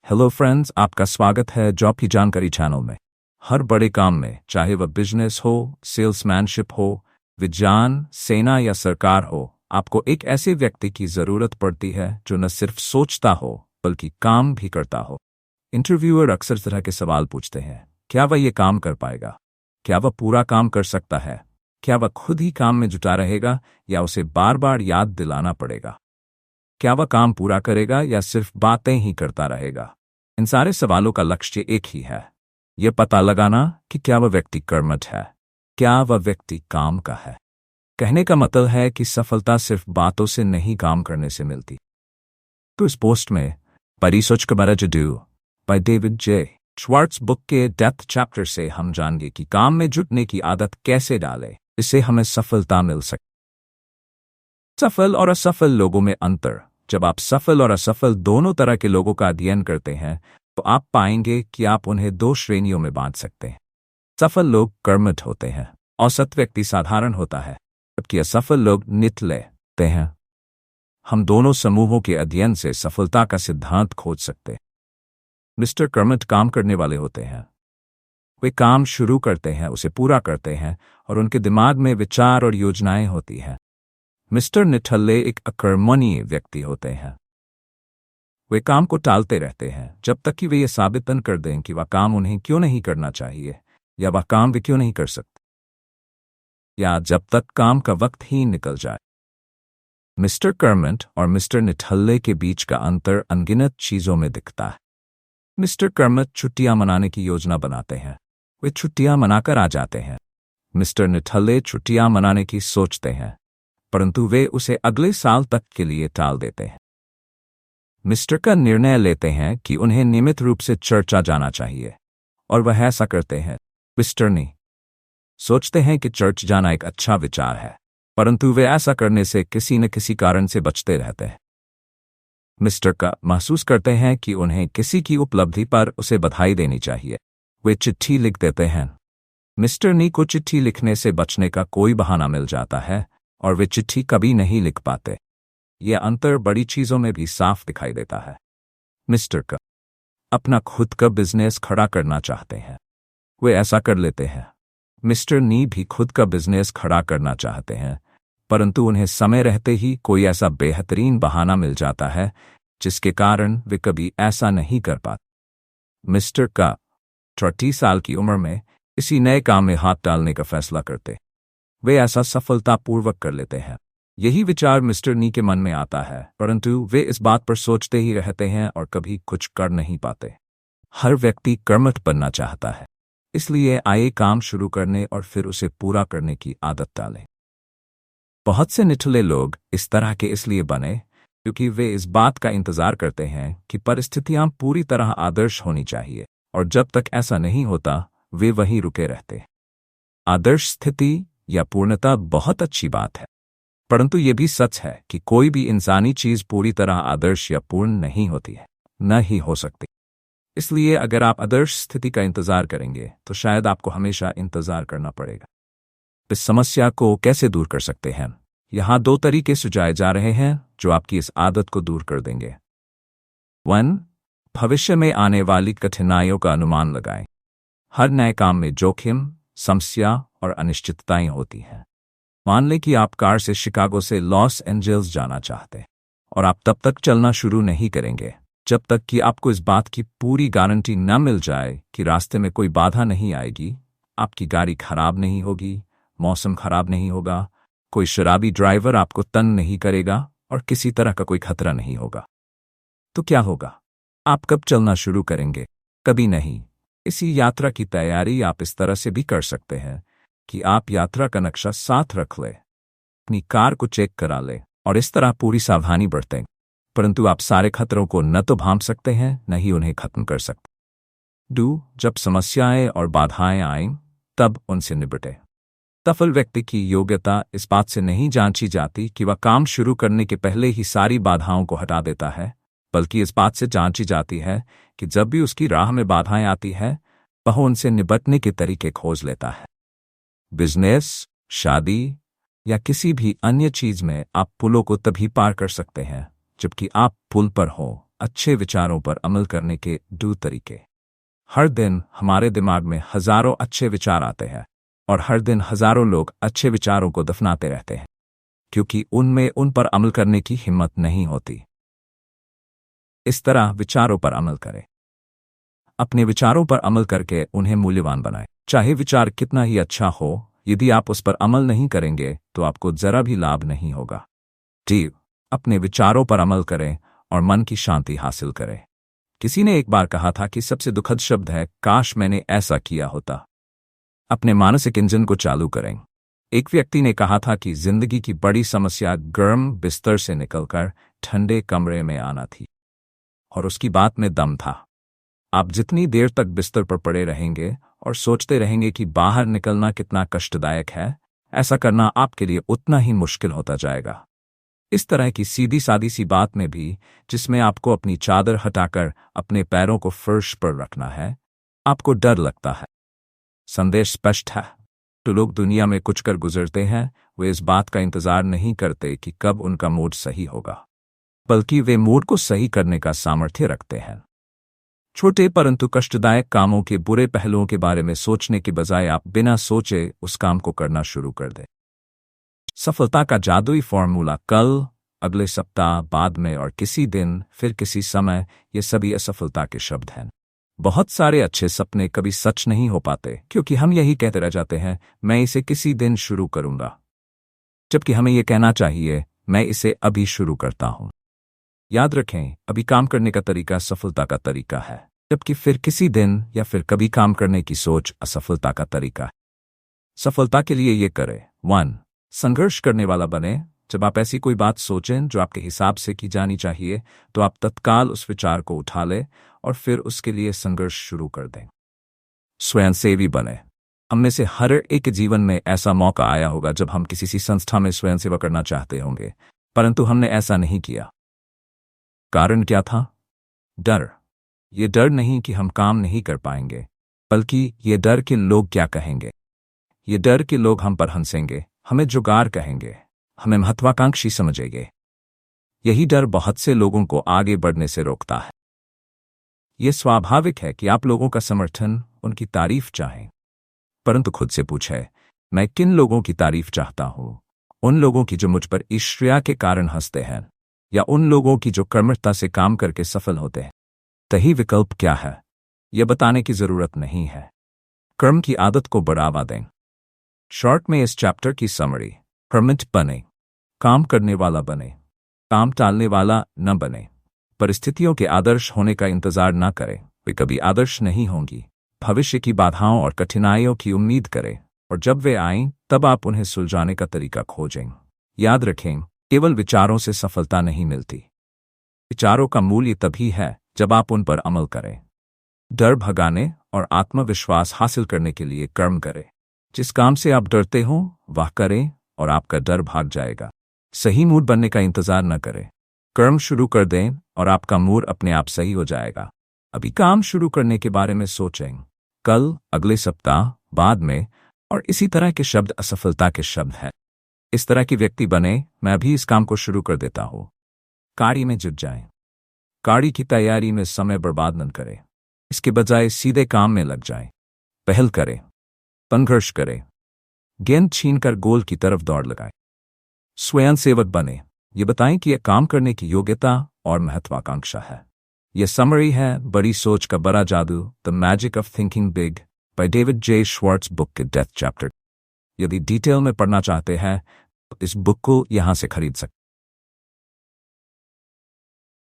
Hello friends, आपका स्वागत है जॉब की जानकारी चैनल में। हर बड़े काम में, चाहे वह बिजनेस हो, सेल्समैनशिप हो, विज्ञान, सेना या सरकार हो, आपको एक ऐसे व्यक्ति की जरूरत पड़ती है जो न सिर्फ सोचता हो बल्कि काम भी करता हो। इंटरव्यूअर अक्सर तरह के सवाल पूछते हैं। क्या वह ये काम कर पाएगा? क्या वह पूरा काम कर सकता है? क्या वह खुद ही काम में जुटा रहेगा या उसे बार बार याद दिलाना पड़ेगा? क्या वह काम पूरा करेगा या सिर्फ बातें ही करता रहेगा? इन सारे सवालों का लक्ष्य एक ही है, यह पता लगाना कि क्या वह व्यक्ति कर्मठ है, क्या वह व्यक्ति काम का है। कहने का मतलब है कि सफलता सिर्फ बातों से नहीं, काम करने से मिलती। तो इस पोस्ट में परिसोच का बराजडू by David J Schwartz book के डेप्थ चैप्टर से हम जानेंगे कि काम में जुटने की आदत कैसे डालें, इससे हमें सफलता मिल सके। सफल और असफल लोगों में अंतर। जब आप सफल और असफल दोनों तरह के लोगों का अध्ययन करते हैं तो आप पाएंगे कि आप उन्हें दो श्रेणियों में बांट सकते हैं। सफल लोग कर्मठ होते हैं, औसत व्यक्ति साधारण होता है, जबकि असफल लोग नितले होते हैं। हम दोनों समूहों के अध्ययन से सफलता का सिद्धांत खोज सकते हैं। मिस्टर कर्मठ काम करने वाले होते हैं। वे काम शुरू करते हैं, उसे पूरा करते हैं और उनके दिमाग में विचार और योजनाएं होती हैं। मिस्टर निठल्ले एक अकर्मण्य व्यक्ति होते हैं। वे काम को टालते रहते हैं जब तक कि वे ये साबित न कर दें कि वह काम उन्हें क्यों नहीं करना चाहिए या वह काम वे क्यों नहीं कर सकते, या जब तक काम का वक्त ही निकल जाए। मिस्टर कर्मठ और मिस्टर निठल्ले के बीच का अंतर अनगिनत चीजों में दिखता है। मिस्टर कर्मठ छुट्टियां मनाने की योजना बनाते हैं, वे छुट्टियां मनाकर आ जाते हैं। मिस्टर निठल्ले छुट्टियां मनाने की सोचते हैं, परंतु वे उसे अगले साल तक के लिए टाल देते हैं। मिस्टर का निर्णय लेते हैं कि उन्हें नियमित रूप से चर्चा जाना चाहिए और वह ऐसा करते हैं। मिस्टर नहीं सोचते हैं कि चर्च जाना एक अच्छा विचार है, परंतु वे ऐसा करने से किसी न किसी कारण से बचते रहते हैं। मिस्टर का महसूस करते हैं कि उन्हें किसी की उपलब्धि पर उसे बधाई देनी चाहिए, वे चिट्ठी लिख देते हैं। मिस्टर नी को चिट्ठी लिखने से बचने का कोई बहाना मिल जाता है और वे चिट्ठी कभी नहीं लिख पाते। यह अंतर बड़ी चीजों में भी साफ दिखाई देता है। मिस्टर का अपना खुद का बिजनेस खड़ा करना चाहते हैं, वे ऐसा कर लेते हैं। मिस्टर नी भी खुद का बिजनेस खड़ा करना चाहते हैं, परंतु उन्हें समय रहते ही कोई ऐसा बेहतरीन बहाना मिल जाता है जिसके कारण वे कभी ऐसा नहीं कर पाते। मिस्टर का 30 साल की उम्र में इसी नए काम में हाथ डालने का फैसला करते, वे ऐसा सफलतापूर्वक कर लेते हैं। यही विचार मिस्टर नी के मन में आता है, परंतु वे इस बात पर सोचते ही रहते हैं और कभी कुछ कर नहीं पाते। हर व्यक्ति कर्मठ बनना चाहता है, इसलिए आइए काम शुरू करने और फिर उसे पूरा करने की आदत डालें। बहुत से निठल्ले लोग इस तरह के इसलिए बने क्योंकि वे इस बात का इंतजार करते हैं कि परिस्थितियां पूरी तरह आदर्श होनी चाहिए, और जब तक ऐसा नहीं होता वे वहीं रुके रहते। आदर्श स्थिति या पूर्णता बहुत अच्छी बात है, परंतु यह भी सच है कि कोई भी इंसानी चीज पूरी तरह आदर्श या पूर्ण नहीं होती है, न ही हो सकती। इसलिए अगर आप आदर्श स्थिति का इंतजार करेंगे तो शायद आपको हमेशा इंतजार करना पड़ेगा। इस समस्या को कैसे दूर कर सकते हैं? यहाँ 2 तरीके सुझाए जा रहे हैं जो आपकी इस आदत को दूर कर देंगे। 1. भविष्य में आने वाली कठिनाइयों का अनुमान लगाएं। हर नए काम में जोखिम, समस्या और अनिश्चितताएं होती हैं। मान लें कि आप कार से शिकागो से लॉस एंजल्स जाना चाहते हैं और आप तब तक चलना शुरू नहीं करेंगे जब तक कि आपको इस बात की पूरी गारंटी न मिल जाए कि रास्ते में कोई बाधा नहीं आएगी, आपकी गाड़ी खराब नहीं होगी, मौसम खराब नहीं होगा, कोई शराबी ड्राइवर आपको तंग नहीं करेगा और किसी तरह का कोई खतरा नहीं होगा। तो क्या होगा? आप कब चलना शुरू करेंगे? कभी नहीं। इसी यात्रा की तैयारी आप इस तरह से भी कर सकते हैं कि आप यात्रा का नक्शा साथ रख लें, अपनी कार को चेक करा लें और इस तरह पूरी सावधानी बरतें, परंतु आप सारे खतरों को न तो भांप सकते हैं न ही उन्हें खत्म कर सकते। जब समस्याएं और बाधाएं आएं तब उनसे निपटें। सफल व्यक्ति की योग्यता इस बात से नहीं जांची जाती कि वह काम शुरू करने के पहले ही सारी बाधाओं को हटा देता है, बल्कि इस बात से जांची जाती है कि जब भी उसकी राह में बाधाएं आती है वह उनसे निपटने के तरीके खोज लेता है। बिजनेस, शादी या किसी भी अन्य चीज में आप पुलों को तभी पार कर सकते हैं जबकि आप पुल पर हो, अच्छे विचारों पर अमल करने के 2 तरीके। हर दिन हमारे दिमाग में हजारों अच्छे विचार आते हैं और हर दिन हजारों लोग अच्छे विचारों को दफनाते रहते हैं क्योंकि उनमें उन पर अमल करने की हिम्मत नहीं होती। इस तरह विचारों पर अमल करें। अपने विचारों पर अमल करके उन्हें मूल्यवान बनाएं। चाहे विचार कितना ही अच्छा हो, यदि आप उस पर अमल नहीं करेंगे तो आपको जरा भी लाभ नहीं होगा। जी, अपने विचारों पर अमल करें और मन की शांति हासिल करें। किसी ने एक बार कहा था कि सबसे दुखद शब्द है काश मैंने ऐसा किया होता। अपने मानसिक इंजन को चालू करें। एक व्यक्ति ने कहा था कि जिंदगी की बड़ी समस्या गर्म बिस्तर से निकलकर ठंडे कमरे में आना थी, और उसकी बात में दम था। आप जितनी देर तक बिस्तर पर पड़े रहेंगे और सोचते रहेंगे कि बाहर निकलना कितना कष्टदायक है, ऐसा करना आपके लिए उतना ही मुश्किल होता जाएगा। इस तरह की सीधी सादी सी बात में भी, जिसमें आपको अपनी चादर हटाकर अपने पैरों को फर्श पर रखना है, आपको डर लगता है। संदेश स्पष्ट है। तो लोग दुनिया में कुछ कर गुजरते हैं, वे इस बात का इंतजार नहीं करते कि कब उनका मूड सही होगा, बल्कि वे मूड को सही करने का सामर्थ्य रखते हैं। छोटे परंतु कष्टदायक कामों के बुरे पहलुओं के बारे में सोचने के बजाय आप बिना सोचे उस काम को करना शुरू कर दें। सफलता का जादुई फॉर्मूला कल, अगले सप्ताह, बाद में और किसी दिन, फिर किसी समय, ये सभी असफलता के शब्द हैं। बहुत सारे अच्छे सपने कभी सच नहीं हो पाते क्योंकि हम यही कहते रह जाते हैं, मैं इसे किसी दिन शुरू करूंगा, जबकि हमें यह कहना चाहिए, मैं इसे अभी शुरू करता हूं। याद रखें, अभी काम करने का तरीका सफलता का तरीका है, जबकि फिर किसी दिन या फिर कभी काम करने की सोच असफलता का तरीका है। सफलता के लिए ये करें। 1. संघर्ष करने वाला बने। जब आप ऐसी कोई बात सोचें जो आपके हिसाब से की जानी चाहिए, तो आप तत्काल उस विचार को उठा लें और फिर उसके लिए संघर्ष शुरू कर दें। स्वयंसेवी बने। हम में से हर एक के जीवन में ऐसा मौका आया होगा जब हम किसी संस्था में स्वयंसेवा करना चाहते होंगे, परंतु हमने ऐसा नहीं किया। कारण क्या था? डर। ये डर नहीं कि हम काम नहीं कर पाएंगे, बल्कि ये डर कि लोग क्या कहेंगे। ये डर कि लोग हम पर हंसेंगे, हमें जुगाड़ कहेंगे, हमें महत्वाकांक्षी समझेंगे। यही डर बहुत से लोगों को आगे बढ़ने से रोकता है। यह स्वाभाविक है कि आप लोगों का समर्थन, उनकी तारीफ चाहें, परंतु खुद से पूछें, मैं किन लोगों की तारीफ चाहता हूं? उन लोगों की जो मुझ पर ईर्ष्या के कारण हंसते हैं, या उन लोगों की जो कर्मठता से काम करके सफल होते हैं? सही विकल्प क्या है, यह बताने की जरूरत नहीं है। कर्म की आदत को बढ़ावा दें। शॉर्ट में इस चैप्टर की समरी, कर्मठ बने, काम करने वाला बने, काम टालने वाला न बने। परिस्थितियों के आदर्श होने का इंतजार न करें, वे कभी आदर्श नहीं होंगी। भविष्य की बाधाओं और कठिनाइयों की उम्मीद करें, और जब वे आएं तब आप उन्हें सुलझाने का तरीका खोजें। याद रखें, केवल विचारों से सफलता नहीं मिलती। विचारों का मूल्य तभी है जब आप उन पर अमल करें। डर भगाने और आत्मविश्वास हासिल करने के लिए कर्म करें। जिस काम से आप डरते हो वह करें और आपका डर भाग जाएगा। सही मूड बनने का इंतजार न करें, कर्म शुरू कर दें और आपका मूड अपने आप सही हो जाएगा। अभी काम शुरू करने के बारे में सोचें। कल, अगले सप्ताह, बाद में और इसी तरह के शब्द असफलता के शब्द हैं। इस तरह की व्यक्ति बने, मैं अभी इस काम को शुरू कर देता हूं। कार्य में जुट जाएं। कार्य की तैयारी में समय बर्बाद न करें, इसके बजाय सीधे काम में लग जाएं। पहल करें, संघर्ष करें, गेंद छीनकर गोल की तरफ दौड़ लगाएं। स्वयंसेवक बने, ये बताएं कि यह काम करने की योग्यता और महत्वाकांक्षा है। यह समरी है बड़ी सोच का बड़ा जादू, the magic of thinking big, by David J Schwartz book के डेथ चैप्टर। यदि डिटेल में पढ़ना चाहते हैं तो इस बुक को यहां से खरीद सकते हैं।